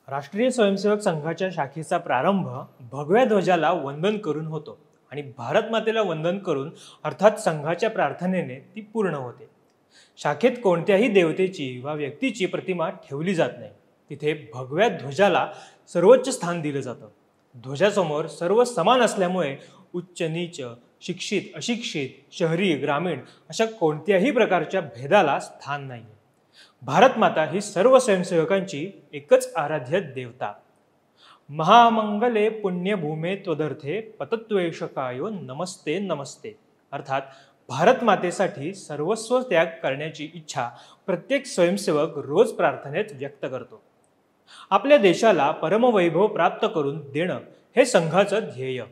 राष्ट्रीय स्वयंसेवक संघाच्या शाखेचा प्रारंभ भगव्या ध्वजाला वंदन करून होतो आणि भारत मातेला वंदन करून अर्थात संघाच्या प्रार्थनेने ती पूर्ण होते। शाखेत कोणत्याही देवतेची वा व्यक्तीची प्रतिमा ठेवली जात नाही। तिथे भगव्या ध्वजाला सर्वोच्च स्थान दिलं जातं। ध्वजासमोर सर्व समान असल्यामुळे उच्च नीच, शिक्षित अशिक्षित, शहरी ग्रामीण अशा कोणत्याही प्रकारच्या भेदाला स्थान नाही। भारत माता ही सर्व स्वयंसेवकांची एकच आराध्य देवता। महामंगले पुण्यभूमे त्वदर्थे पतत्वेशकायो नमस्ते नमस्ते। अर्थात भारत मातेसाठी सर्वस्व त्याग करण्याची इच्छा प्रत्येक स्वयंसेवक रोज प्रार्थनेत व्यक्त करतो। आपल्या देशाला परमवैभव प्राप्त करून देणं हे संघाचं ध्येय।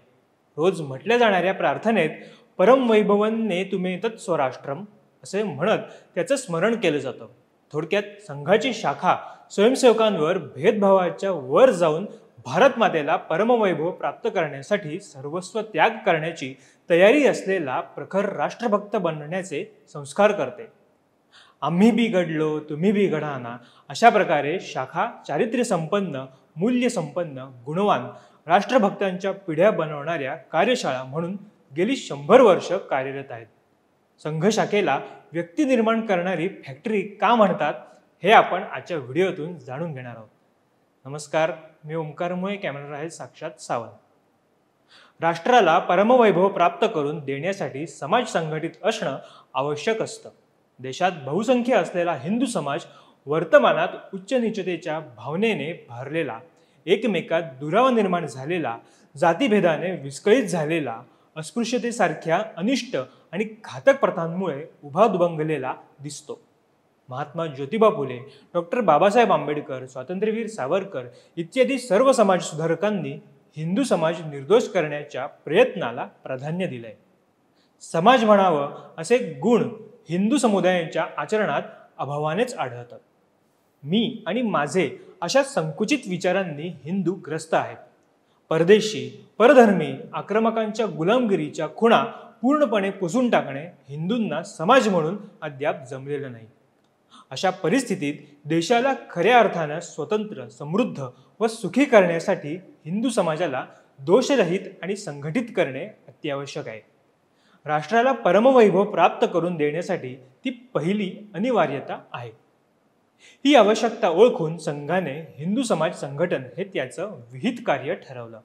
रोज म्हटल्या जाणाऱ्या प्रार्थनेत परमवैभवन्ने तुमे तत्स्वराष्ट्रम असे म्हणत त्याचं स्मरण केलं जातं। थोडक्यात संघाची शाखा स्वयंसेवकांवर भेदभावाच्या वर जाऊन भारत मातेला परमवैभव प्राप्त करण्यासाठी सर्वस्व त्याग करण्याची तयारी असलेला प्रखर राष्ट्रभक्त बनण्याचे संस्कार करते। आम्ही बी घडलो तुम्ही बी घडाना अशा प्रकारे शाखा चारित्र्य संपन्न, मूल्य संपन्न, गुणवान राष्ट्रभक्तांच्या पिढ्या बनवणाऱ्या कार्यशाळा म्हणून गेली 100 वर्ष कार्यरत आहेत। संघ शाखेला व्यक्ती निर्माण करणारी फॅक्टरी का म्हणतात हे आपण आजच्या व्हिडिओतून जाणून घेणार आहोत। नमस्कार, मी ओमकार मुळे, कॅमेरा आहे साक्षात सावंत। राष्ट्राला परमवैभव प्राप्त करून देण्यासाठी समाज संघटित असणं आवश्यक असतं। देशात बहुसंख्य असलेला हिंदू समाज वर्तमानात उच्च नीचतेच्या भावनेने भरलेला, एकमेकात दुरावा निर्माण झालेला, जातीभेदाने विस्कळीत झालेला, अस्पृश्यतेसारख्या अनिष्ट आणि घातक प्रथांमुळे उभा दुभंगलेला दिसतो। महात्मा ज्योतिबा फुले, डॉक्टर बाबासाहेब आंबेडकर, स्वातंत्र्यवीर सावरकर इत्यादी सर्व समाजसुधारकांनी हिंदू समाज निर्दोष करण्याच्या प्रयत्नाला प्राधान्य दिलंय। समाज म्हणावं असे गुण हिंदू समुदायाच्या आचरणात अभावानेच आढळतात। मी आणि माझे अशा संकुचित विचारांनी हिंदू ग्रस्त आहेत। परदेशी, परधर्मी, आक्रमकांच्या गुलामगिरीच्या खुणा पूर्णपणे पुसून टाकणे हिंदूंना समाज म्हणून अद्याप जमलेलं नाही। अशा परिस्थितीत देशाला खऱ्या अर्थानं स्वतंत्र, समृद्ध व सुखी करण्यासाठी हिंदू समाजाला दोषरहित आणि संघटित करणे अत्यावश्यक आहे। राष्ट्राला परमवैभव प्राप्त करून देण्यासाठी ती पहिली अनिवार्यता आहे। ही आवश्यकता ओळखून संघाने हिंदू समाज संघटन हे त्याचं विहित कार्य ठरवलं।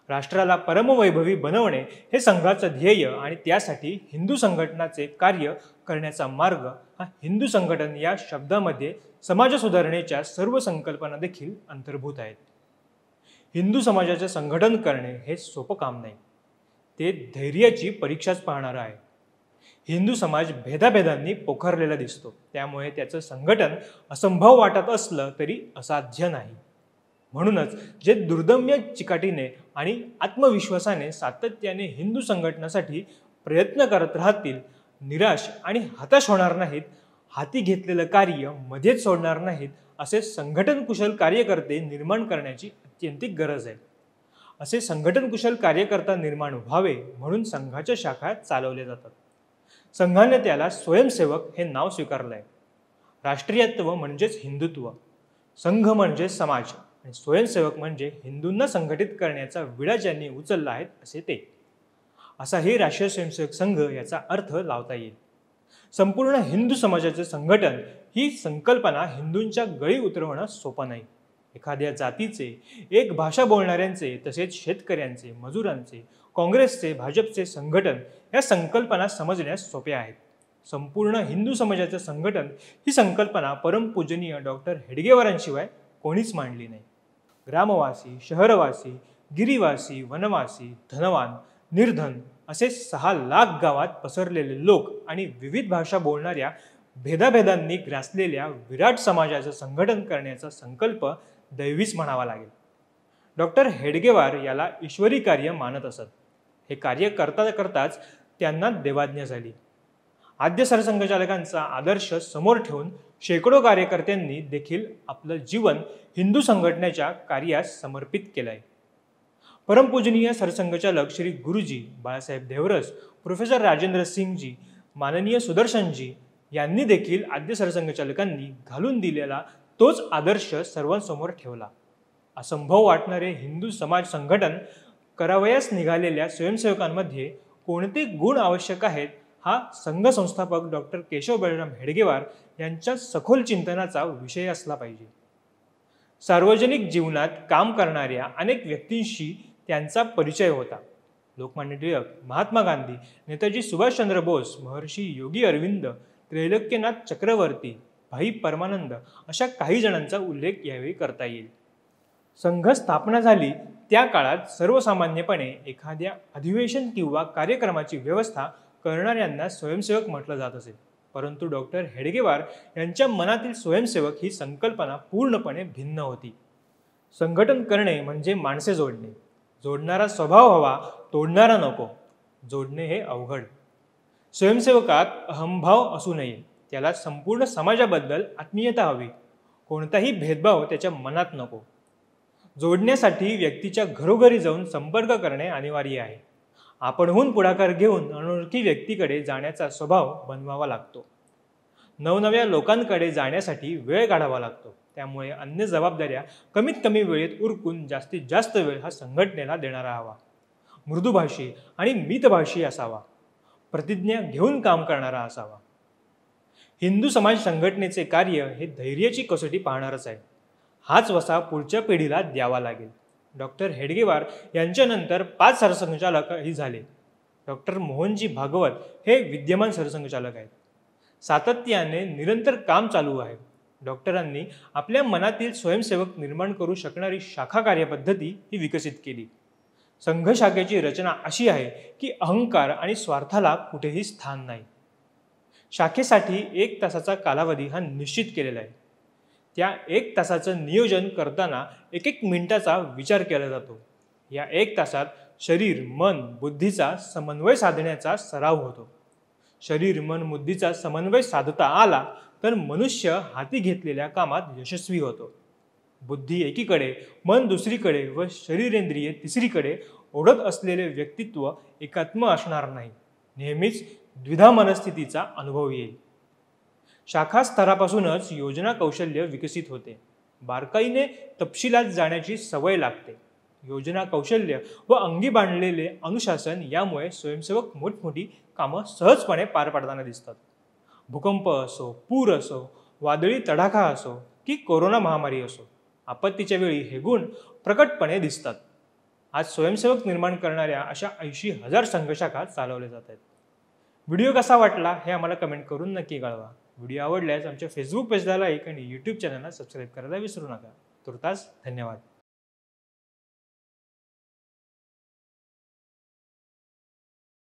राष्ट्राला परमवैभवी बनवणे हे संघाचं ध्येय आणि त्यासाठी हिंदू संघटनाचे कार्य करण्याचा मार्ग हा हिंदू संघटन या शब्दामध्ये समाज सुधारणेच्या सर्व संकल्पना देखील अंतर्भूत आहेत। हिंदू समाजाचे संघटन करणे हे सोपं काम नाही, ते धैर्याची परीक्षाच पाहणारं आहे। हिंदू समाज भेदाभेदांनी पोखरलेला दिसतो, त्यामुळे त्याचं संघटन असंभव वाटत असलं तरी असाध्य नाही। म्हणूनच जे दुर्दम्य चिकाटीने आणि आत्मविश्वासाने सातत्याने हिंदू संघटनासाठी प्रयत्न करत राहतील, निराश आणि हताश होणार नाहीत, हाती घेतलेलं कार्य मध्येच सोडणार नाहीत, असे संघटन कुशल कार्यकर्ते निर्माण करण्याची अत्यंतिक गरज आहे। असे संघटन कुशल कार्यकर्ता निर्माण व्हावे म्हणून संघाच्या शाखा चालवल्या जातात। संघाने त्याला स्वयंसेवक हे नाव स्वीकारलंय। राष्ट्रीयत्व म्हणजेच हिंदुत्व, संघ म्हणजे समाज आणि स्वयंसेवक म्हणजे हिंदूंना संघटित करण्याचा विडा ज्यांनी उचलला आहे असे ते। असाही राष्ट्रीय स्वयंसेवक संघ याचा अर्थ लावता येईल। संपूर्ण हिंदू समाजाचे संघटन ही संकल्पना हिंदूंच्या गळी उतरवणं सोपं नाही। एखाद्या जातीचे, एक भाषा बोलणाऱ्यांचे, तसेच शेतकऱ्यांचे, मजुरांचे, काँग्रेसचे, भाजपचे संघटन या संकल्पना समजण्यास सोप्या आहेत। संपूर्ण हिंदू समाजाचं संघटन ही संकल्पना परमपूजनीय डॉक्टर हेडगेवारांशिवाय कोणीच मांडली नाही। ग्रामवासी, शहरवासी, गिरीवासी, वनवासी, धनवान, निर्धन असे 6 लाख गावात पसरलेले लोक आणि विविध भाषा बोलणाऱ्या भेदाभेदांनी ग्रासलेल्या विराट समाजाचं संघटन करण्याचा संकल्प दैवीच म्हणावा लागेल। डॉक्टर हेडगेवार याला ईश्वरी कार्य मानत असत। हे कार्य करता करताच त्यांना देवाज्ञा झाली। आद्य सरसंघचालकांचा आदर्श समोर ठेवून शेकडो कार्यकर्त्यांनी देखील आपलं जीवन हिंदू संघटनेच्या कार्यास समर्पित केलंय। परमपूजनीय सरसंघचालक श्री गुरुजी बाळासाहेब देवरस, प्रोफेसर राजेंद्र सिंगजी, माननीय सुदर्शनजी यांनी देखील आद्य सरसंघचालकांनी घालून दिलेला तोच आदर्श सर्वांसमोर ठेवला. असंभव वाटणारे हिंदू समाज संघटन करावयास निघालेल्या स्वयंसेवकांमध्ये कोणते गुण आवश्यक आहेत हा संघ संस्थापक डॉक्टर केशव बळराम हेडगेवार यांच्या सखोल चिंतनाचा विषय असला पाहिजे. सार्वजनिक जीवनात काम करणाऱ्या अनेक व्यक्तींशी त्यांचा परिचय होता. लोकमान्य टिळक, महात्मा गांधी, नेताजी सुभाषचंद्र बोस, महर्षी योगी अरविंद, त्रैलोक्यनाथ चक्रवर्ती, भाई परमानंद अशा काही जणांचा उल्लेख यावेळी करता येईल. संघ स्थापना झाली त्या काळात सर्वसामान्यपणे एखाद्या अधिवेशन किंवा कार्यक्रमाची व्यवस्था करणाऱ्यांना स्वयंसेवक म्हटलं जात असे. परंतु डॉक्टर हेडगेवार यांच्या मनातील स्वयंसेवक ही संकल्पना पूर्णपणे भिन्न होती. संघटन करणे म्हणजे माणसे जोडणे. जोडणारा स्वभाव हवा, तोडणारा नको. जोडणे हे अवघड. स्वयंसेवकात अहंभाव असू नये. त्याला संपूर्ण समाजाबद्दल आत्मीयता हवी. कोणताही भेदभाव त्याच्या मनात नको. जोडण्यासाठी व्यक्तीच्या घरोघरी जाऊन संपर्क करणे अनिवार्य आहे. आपणहून पुढाकार घेऊन अनोळखी व्यक्तीकडे जाण्याचा स्वभाव बनवावा लागतो. नवनव्या लोकांकडे जाण्यासाठी वेळ काढावा लागतो. त्यामुळे अन्य जबाबदाऱ्या कमीत कमी वेळेत उरकून जास्तीत जास्त वेळ हा संघटनेला देणारा हवा. मृदुभाषी आणि मितभाषी असावा. प्रतिज्ञा घेऊन काम करणारा असावा. हिंदू समाज संघटनेचे कार्य हे धैर्याची कसोटी पाहणारच आहे. हाच वसा पुढच्या पिढीला द्यावा लागेल. डॉक्टर हेडगेवार यांच्यानंतर 5 सरसंघचालकही झाले. डॉक्टर मोहनजी भागवत हे विद्यमान सरसंघचालक आहेत. सातत्याने निरंतर काम चालू आहे. डॉक्टरांनी आपल्या मनातील स्वयंसेवक निर्माण करू शकणारी शाखा कार्यपद्धती ही विकसित केली. संघ शाखेची रचना अशी आहे की अहंकार आणि स्वार्थाला कुठेही स्थान नाही. शाखेसाठी 1 तासाचा कालावधी हा निश्चित केलेला आहे. त्या 1 तासाचं नियोजन करताना 1 मिनिटाचा विचार केला जातो. या 1 तासात शरीर, मन, बुद्धीचा समन्वय साधण्याचा सराव होतो. शरीर, मन, बुद्धीचा समन्वय साधता आला तर मनुष्य हाती घेतलेल्या कामात यशस्वी होतो. बुद्धी एकीकडे, मन दुसरीकडे व शरीरेंद्रिय तिसरीकडे ओढत असलेले व्यक्तित्व एकात्म असणार नाही. नेहमीच द्विधा मनस्थितीचा अनुभव येईल. शाखा स्तरापासूनच योजना कौशल्य विकसित होते. बारकाईने तपशिलात जाण्याची सवय लागते. योजना कौशल्य व अंगी बांधलेले अनुशासन यामुळे स्वयंसेवक मोठमोठी कामं सहजपणे पार पाडताना दिसतात. भूकंप असो, पूर असो, वादळी तडाखा असो की कोरोना महामारी असो, आपत्तीच्या वेळी हे गुण प्रकटपणे दिसतात. आज स्वयंसेवक निर्माण करणाऱ्या अशा 80,000 संघशाखा चालवल्या जात आहेत. व्हिडिओ कसा वाटला हे आम्हाला कमेंट करून नक्की कळवा. व्हिडिओ आवडल्यास आमच्या फेसबुक पेजला लाईक आणि यूट्यूब चॅनलला सबस्क्राईब करायला विसरू नका. तुर्तास धन्यवाद.